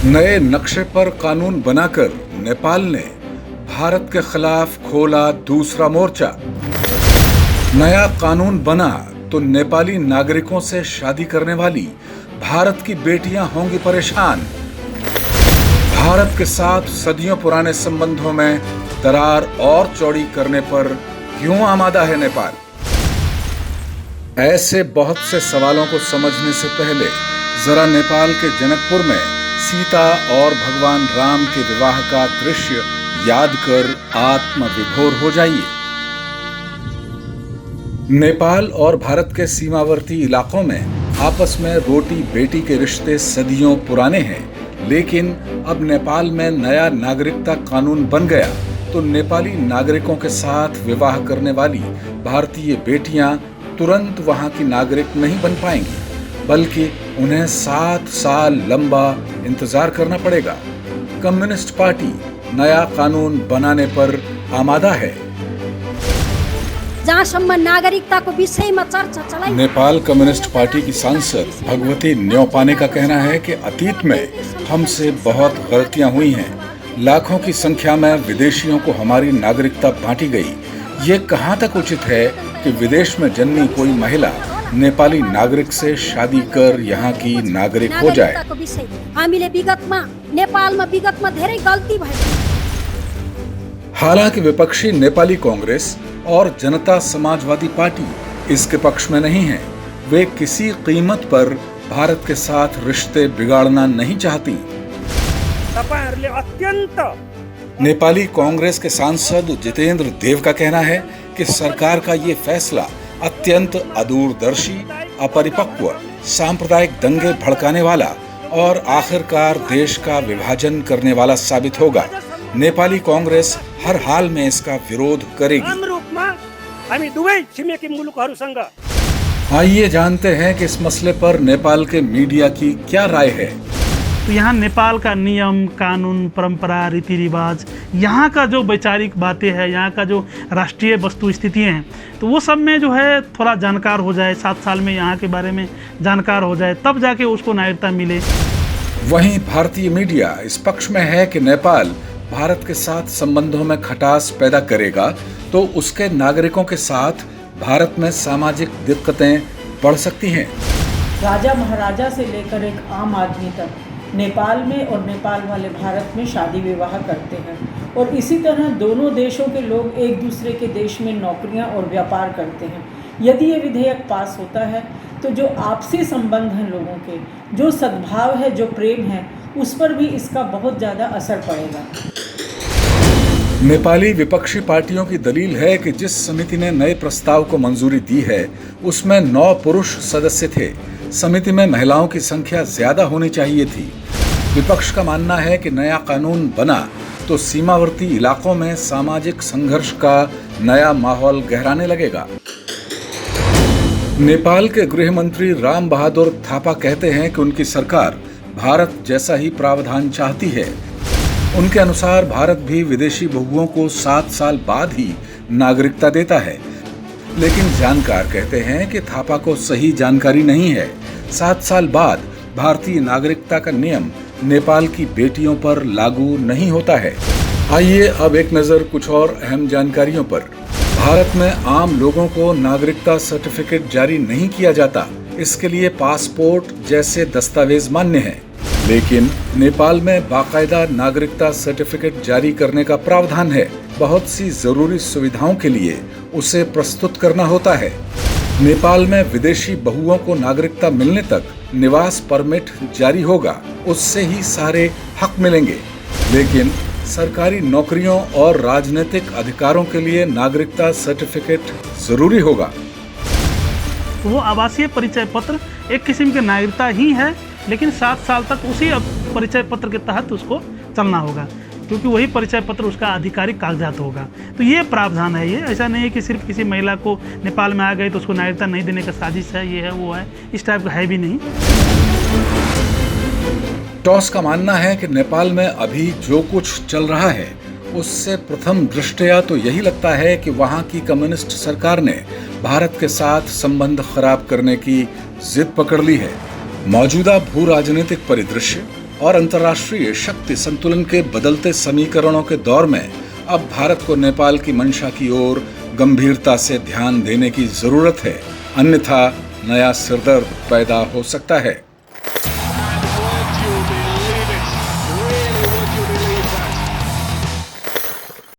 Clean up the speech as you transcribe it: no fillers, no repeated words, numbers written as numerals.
नए नक्शे पर कानून बनाकर नेपाल ने भारत के खिलाफ खोला दूसरा मोर्चा। नया कानून बना तो नेपाली नागरिकों से शादी करने वाली भारत की बेटियां होंगी परेशान। भारत के साथ सदियों पुराने संबंधों में दरार और चौड़ी करने पर क्यों आमादा है नेपाल? ऐसे बहुत से सवालों को समझने से पहले जरा नेपाल के जनकपुर में सीता और भगवान राम के विवाह का दृश्य याद कर आत्मविभोर हो जाइए। नेपाल और भारत के सीमावर्ती इलाकों में आपस में रोटी बेटी के रिश्ते सदियों पुराने हैं, लेकिन अब नेपाल में नया नागरिकता कानून बन गया तो नेपाली नागरिकों के साथ विवाह करने वाली भारतीय बेटियां तुरंत वहां की नागरिक नहीं बन पाएंगी, बल्कि उन्हें 7 साल लंबा इंतजार करना पड़ेगा। कम्युनिस्ट पार्टी नया कानून बनाने पर आमादा है। जहाँसम्म नागरिकताको विषयमा चर्चा चलाइ नेपाल कम्युनिस्ट पार्टी की सांसद भगवती न्यौपाने का कहना है कि अतीत में हमसे बहुत गलतियां हुई हैं। लाखों की संख्या में विदेशियों को हमारी नागरिकता बांटी गई। ये कहां तक उचित है कि विदेश में जन्मी कोई महिला नेपाली नागरिक से शादी कर यहाँ की नागरिक हो जाए। हामीले विगतमा नेपालमा विगतमा धेरै गल्ती भयो। हालांकि विपक्षी नेपाली कांग्रेस और जनता समाजवादी पार्टी इसके पक्ष में नहीं है। वे किसी कीमत पर भारत के साथ रिश्ते बिगाड़ना नहीं चाहती। नेपाली कांग्रेस के सांसद जितेंद्र देव का कहना है कि सरकार का ये फैसला अत्यंत अदूरदर्शी, अपरिपक्व, सांप्रदायिक दंगे भड़काने वाला और आखिरकार देश का विभाजन करने वाला साबित होगा। नेपाली कांग्रेस हर हाल में इसका विरोध करेगी। आइए जानते हैं कि इस मसले पर नेपाल के मीडिया की क्या राय है। तो यहाँ नेपाल का नियम कानून परंपरा रीति रिवाज, यहाँ का जो वैचारिक बातें हैं, यहाँ का जो राष्ट्रीय वस्तु स्थितियाँ हैं, तो वो सब में जो है थोड़ा जानकार हो जाए, 7 साल में यहाँ के बारे में जानकार हो जाए, तब जाके उसको नागरिकता मिले। वहीं भारतीय मीडिया इस पक्ष में है कि नेपाल भारत के साथ संबंधों में खटास पैदा करेगा तो उसके नागरिकों के साथ भारत में सामाजिक दिक्कतें बढ़ सकती हैं। राजा महाराजा से लेकर एक आम आदमी तक नेपाल में और नेपाल वाले भारत में शादी विवाह करते हैं और इसी तरह दोनों देशों के लोग एक दूसरे के देश में नौकरियां और व्यापार करते हैं। यदि ये विधेयक पास होता है तो जो आपसी संबंध हैं लोगों के, जो सद्भाव है, जो प्रेम है, उस पर भी इसका बहुत ज़्यादा असर पड़ेगा। नेपाली विपक्षी पार्टियों की दलील है कि जिस समिति ने नए प्रस्ताव को मंजूरी दी है उसमें 9 पुरुष सदस्य थे। समिति में महिलाओं की संख्या ज्यादा होनी चाहिए थी। विपक्ष का मानना है कि नया कानून बना तो सीमावर्ती इलाकों में सामाजिक संघर्ष का नया माहौल गहराने लगेगा। नेपाल के गृह मंत्री राम बहादुर थापा कहते हैं कि उनकी सरकार भारत जैसा ही प्रावधान चाहती है। उनके अनुसार भारत भी विदेशी बहुओं को 7 साल बाद ही नागरिकता देता है, लेकिन जानकार कहते हैं कि थापा को सही जानकारी नहीं है। 7 साल बाद भारतीय नागरिकता का नियम नेपाल की बेटियों पर लागू नहीं होता है। आइए अब एक नजर कुछ और अहम जानकारियों पर। भारत में आम लोगों को नागरिकता सर्टिफिकेट जारी नहीं किया जाता। इसके लिए पासपोर्ट जैसे दस्तावेज मान्य हैं, लेकिन नेपाल में बाकायदा नागरिकता सर्टिफिकेट जारी करने का प्रावधान है। बहुत सी जरूरी सुविधाओं के लिए उसे प्रस्तुत करना होता है। नेपाल में विदेशी बहुओं को नागरिकता मिलने तक निवास परमिट जारी होगा, उससे ही सारे हक मिलेंगे। लेकिन सरकारी नौकरियों और राजनीतिक अधिकारों के लिए नागरिकता सर्टिफिकेट जरूरी होगा। वो आवासीय परिचय पत्र एक किस्म की नागरिकता ही है, लेकिन 7 साल तक उसी परिचय पत्र के तहत उसको चलना होगा, क्योंकि वही परिचय पत्र उसका आधिकारिक कागजात होगा। तो ये प्रावधान है। ये ऐसा नहीं है कि सिर्फ किसी महिला को नेपाल में आ गई तो उसको नागरिकता नहीं देने का साजिश है, ये है वो है, इस टाइप का है भी नहीं। टॉस का मानना है कि नेपाल में अभी जो कुछ चल रहा है उससे प्रथम दृष्टया तो यही लगता है कि वहां की कम्युनिस्ट सरकार ने भारत के साथ संबंध खराब करने की जिद पकड़ ली है। मौजूदा भू राजनीतिक परिदृश्य और अंतर्राष्ट्रीय शक्ति संतुलन के बदलते समीकरणों के दौर में अब भारत को नेपाल की मंशा की ओर गंभीरता से ध्यान देने की जरूरत है, अन्यथा नया सिरदर्द पैदा हो सकता है।